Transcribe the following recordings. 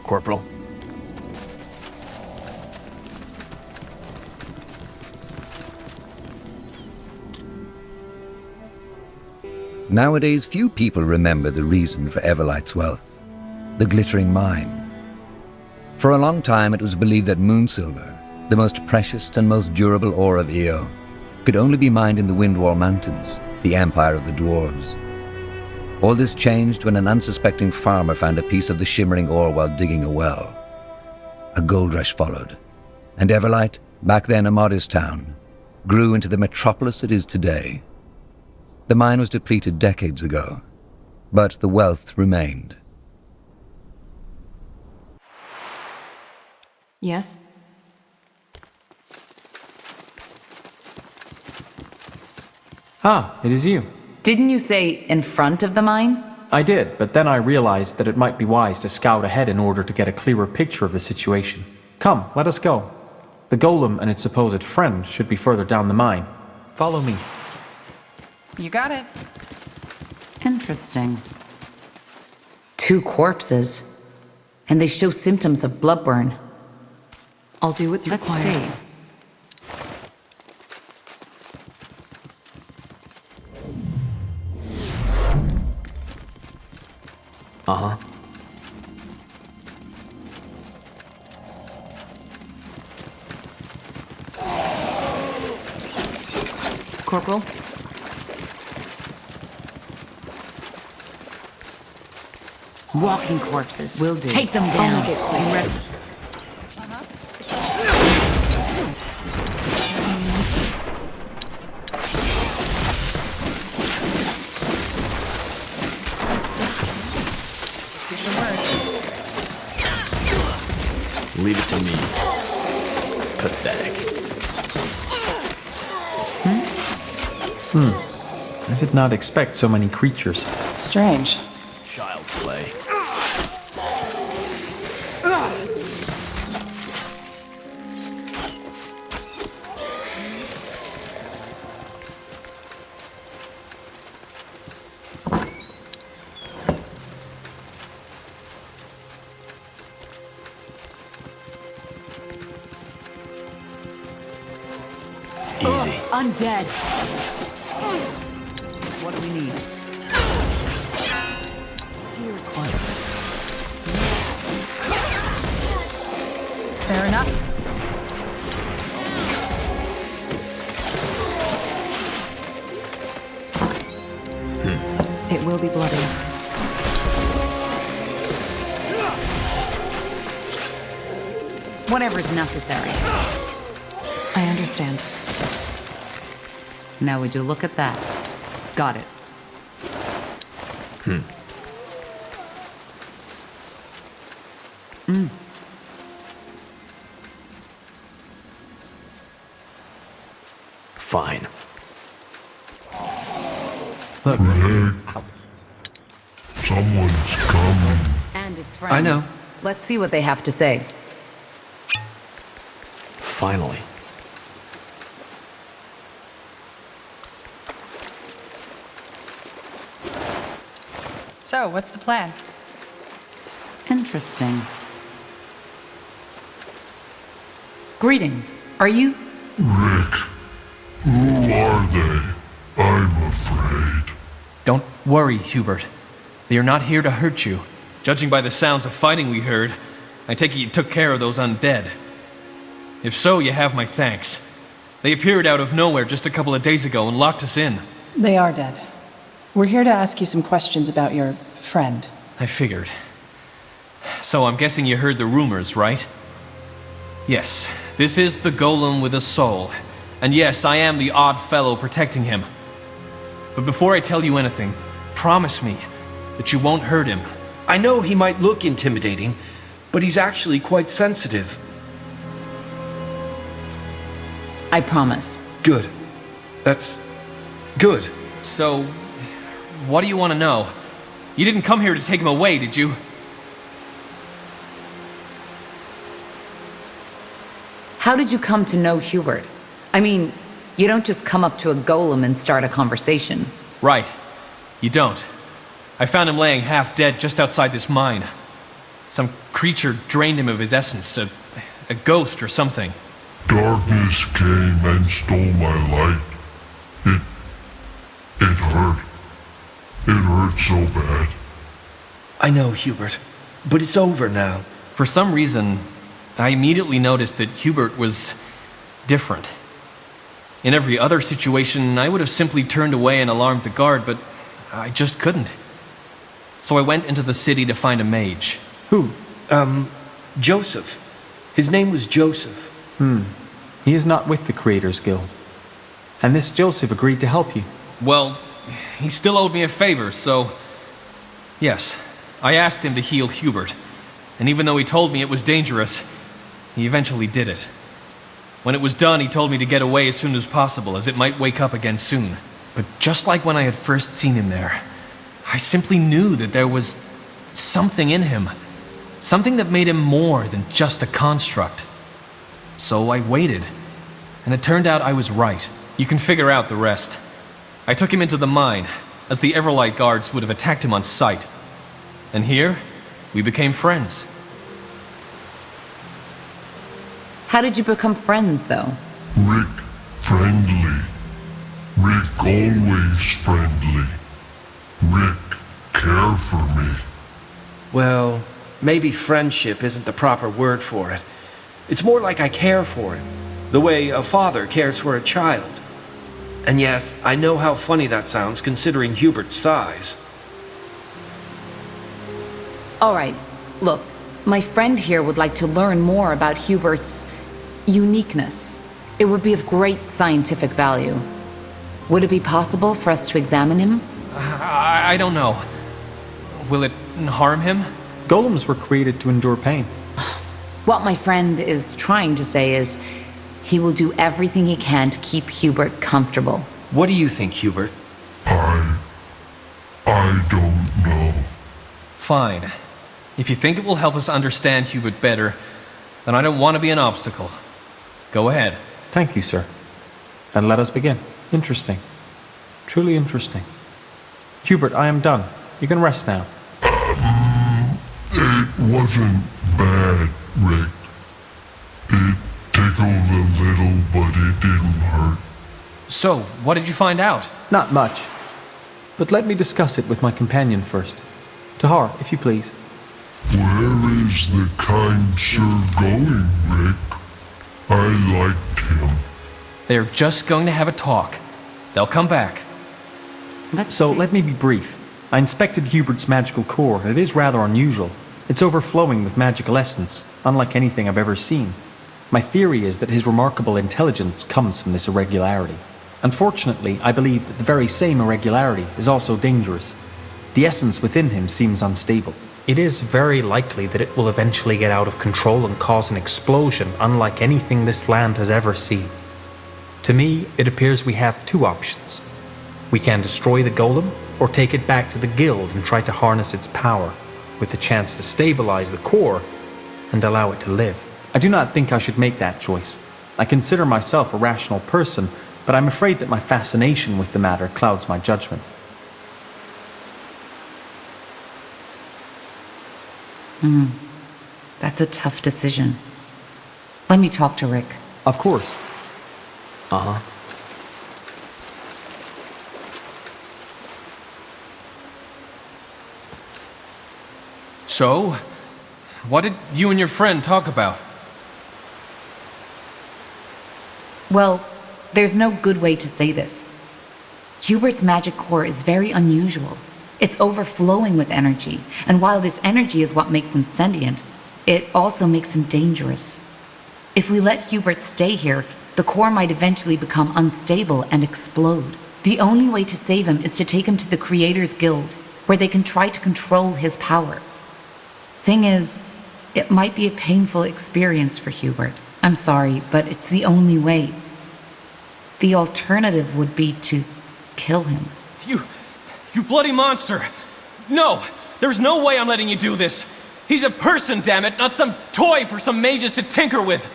Corporal. Nowadays, few people remember the reason for Everlight's wealth, the glittering mine. For a long time, it was believed that moonsilver, the most precious and most durable ore of Io, could only be mined in the Windwall Mountains, the empire of the dwarves. All this changed when an unsuspecting farmer found a piece of the shimmering ore while digging a well. A gold rush followed, and Everlight, back then a modest town, grew into the metropolis it is today. The mine was depleted decades ago, but the wealth remained. Yes? Ah, it is you. Didn't you say in front of the mine? I did, but then I realized that it might be wise to scout ahead in order to get a clearer picture of the situation. Come, let us go. The golem and its supposed friend should be further down the mine. Follow me. You got it. Interesting. 2 corpses. And they show symptoms of bloodburn. I'll do what's required. Let's see. Uh-huh. Corporal? Walking corpses. Will do. Take them I'll down. make it quick. I'm ready. Leave it to me. Pathetic. I did not expect so many creatures. Strange. Child's play. Easy. Undead. What do we need? Do you require? Fair enough. It will be bloody. Whatever's necessary. I understand. Now would you look at that? Got it. Fine. Look, Someone's coming. And its friend. I know. Let's see what they have to say. Finally. So, what's the plan? Interesting. Greetings. Are you? Rick, who are they? I'm afraid. Don't worry, Hubert. They are not here to hurt you. Judging by the sounds of fighting we heard, I take it you took care of those undead. If so, you have my thanks. They appeared out of nowhere just a couple of days ago and locked us in. They are dead. We're here to ask you some questions about your friend. I figured. So I'm guessing you heard the rumors, right? Yes, this is the golem with a soul. And yes, I am the odd fellow protecting him. But before I tell you anything, promise me that you won't hurt him. I know he might look intimidating, but he's actually quite sensitive. I promise. Good. That's good. So, what do you want to know? You didn't come here to take him away, did you? How did you come to know Hubert? I mean, you don't just come up to a golem and start a conversation. Right. You don't. I found him laying half dead just outside this mine. Some creature drained him of his essence, a ghost or something. Darkness came and stole my light. It hurt. It hurt so bad. I know, Hubert, but it's over now. For some reason, I immediately noticed that Hubert was different. In every other situation, I would have simply turned away and alarmed the guard, but I just couldn't. So I went into the city to find a mage. Who? Joseph. His name was Joseph. He is not with the Creators Guild. And this Joseph agreed to help you. Well, he still owed me a favor, so... Yes, I asked him to heal Hubert. And even though he told me it was dangerous, he eventually did it. When it was done, he told me to get away as soon as possible, as it might wake up again soon. But just like when I had first seen him there, I simply knew that there was something in him. Something that made him more than just a construct. So I waited, and it turned out I was right. You can figure out the rest. I took him into the mine, as the Everlight guards would have attacked him on sight. And here, we became friends. How did you become friends, though? Rick, friendly. Rick, always friendly. Rick, care for me. Well, maybe friendship isn't the proper word for it. It's more like I care for him, the way a father cares for a child. And yes, I know how funny that sounds considering Hubert's size. All right, look, my friend here would like to learn more about Hubert's uniqueness. It would be of great scientific value. Would it be possible for us to examine him? I don't know. Will it harm him? Golems were created to endure pain. What my friend is trying to say is he will do everything he can to keep Hubert comfortable. What do you think, Hubert? I don't know. Fine. If you think it will help us understand Hubert better, then I don't want to be an obstacle. Go ahead. Thank you, sir. And let us begin. Interesting. Truly interesting. Hubert, I am done. You can rest now. It wasn't bad, Rick. It tickled a little, but it didn't hurt. So, what did you find out? Not much. But let me discuss it with my companion first. Tahar, if you please. Where is the kind sir going, Rick? I liked him. They're just going to have a talk. They'll come back. So let me be brief. I inspected Hubert's magical core, and it is rather unusual. It's overflowing with magical essence, unlike anything I've ever seen. My theory is that his remarkable intelligence comes from this irregularity. Unfortunately, I believe that the very same irregularity is also dangerous. The essence within him seems unstable. It is very likely that it will eventually get out of control and cause an explosion unlike anything this land has ever seen. To me, it appears we have two options. We can destroy the golem, or take it back to the guild and try to harness its power, with the chance to stabilize the core and allow it to live. I do not think I should make that choice. I consider myself a rational person, but I'm afraid that my fascination with the matter clouds my judgment. That's a tough decision. Let me talk to Rick. Of course. So, what did you and your friend talk about? Well, there's no good way to say this. Hubert's magic core is very unusual. It's overflowing with energy, and while this energy is what makes him sentient, it also makes him dangerous. If we let Hubert stay here, the core might eventually become unstable and explode. The only way to save him is to take him to the Creators Guild, where they can try to control his power. Thing is, it might be a painful experience for Hubert. I'm sorry, but it's the only way. The alternative would be to kill him. You bloody monster! No! There's no way I'm letting you do this! He's a person, damn it, not some toy for some mages to tinker with!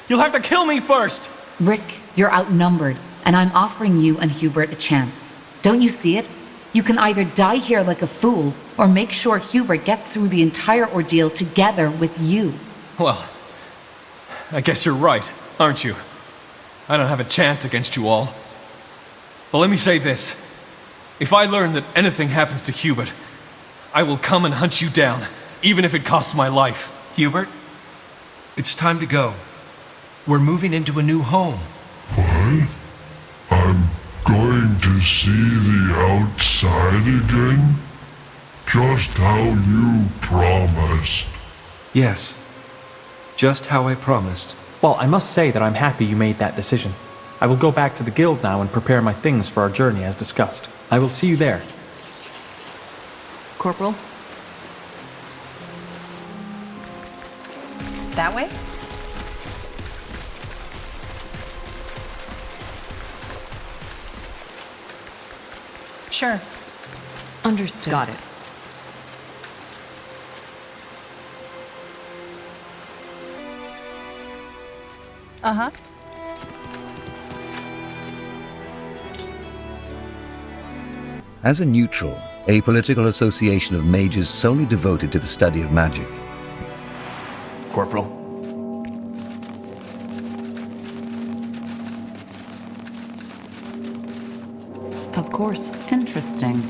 You'll have to kill me first! Rick, you're outnumbered, and I'm offering you and Hubert a chance. Don't you see it? You can either die here like a fool, or make sure Hubert gets through the entire ordeal together with you. Well, I guess you're right, aren't you? I don't have a chance against you all. But let me say this. If I learn that anything happens to Hubert, I will come and hunt you down, even if it costs my life. Hubert, it's time to go. We're moving into a new home. What? I'm going to see the outside again? Just how you promised. Yes, just how I promised. Well, I must say that I'm happy you made that decision. I will go back to the guild now and prepare my things for our journey as discussed. I will see you there. Corporal? That way? Sure. Understood. Got it. Uh-huh. As a neutral, apolitical association of mages solely devoted to the study of magic, Corporal. Of course. Interesting.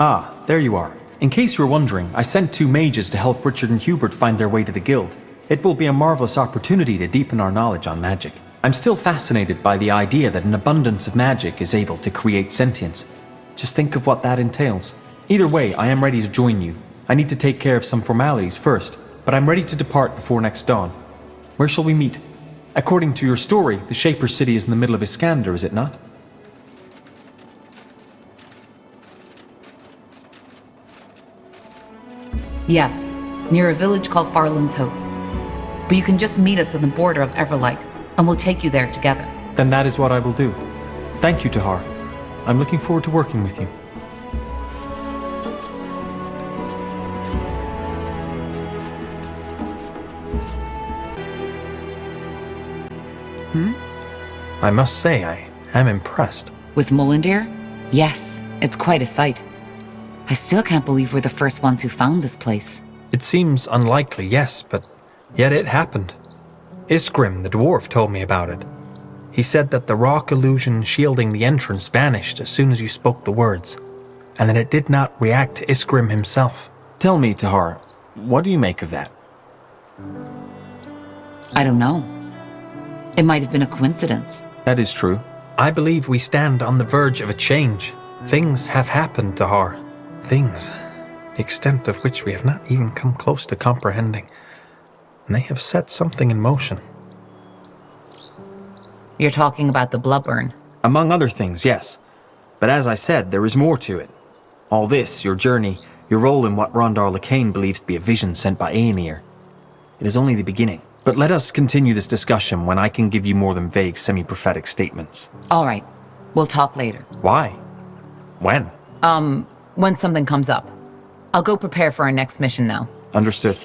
Ah, there you are. In case you were wondering, I sent 2 mages to help Richard and Hubert find their way to the guild. It will be a marvelous opportunity to deepen our knowledge on magic. I'm still fascinated by the idea that an abundance of magic is able to create sentience. Just think of what that entails. Either way, I am ready to join you. I need to take care of some formalities first, but I'm ready to depart before next dawn. Where shall we meet? According to your story, the Shaper City is in the middle of Iskander, is it not? Yes, near a village called Farland's Hope. But you can just meet us on the border of Everlight, and we'll take you there together. Then that is what I will do. Thank you, Tahar. I'm looking forward to working with you. I must say, I am impressed. With Mullendeer? Yes, it's quite a sight. I still can't believe we're the first ones who found this place. It seems unlikely, yes, but yet it happened. Isgrim, the dwarf, told me about it. He said that the rock illusion shielding the entrance vanished as soon as you spoke the words, and that it did not react to Isgrim himself. Tell me, Tahar, what do you make of that? I don't know. It might have been a coincidence. That is true. I believe we stand on the verge of a change. Things have happened, Tahar. Things, the extent of which we have not even come close to comprehending. And they have set something in motion. You're talking about the Bloodburn. Among other things, yes. But as I said, there is more to it. All this, your journey, your role in what Rondar Lacane believes to be a vision sent by Aenir. It is only the beginning. But let us continue this discussion when I can give you more than vague semi-prophetic statements. All right, we'll talk later. Why? When? When something comes up. I'll go prepare for our next mission now. Understood.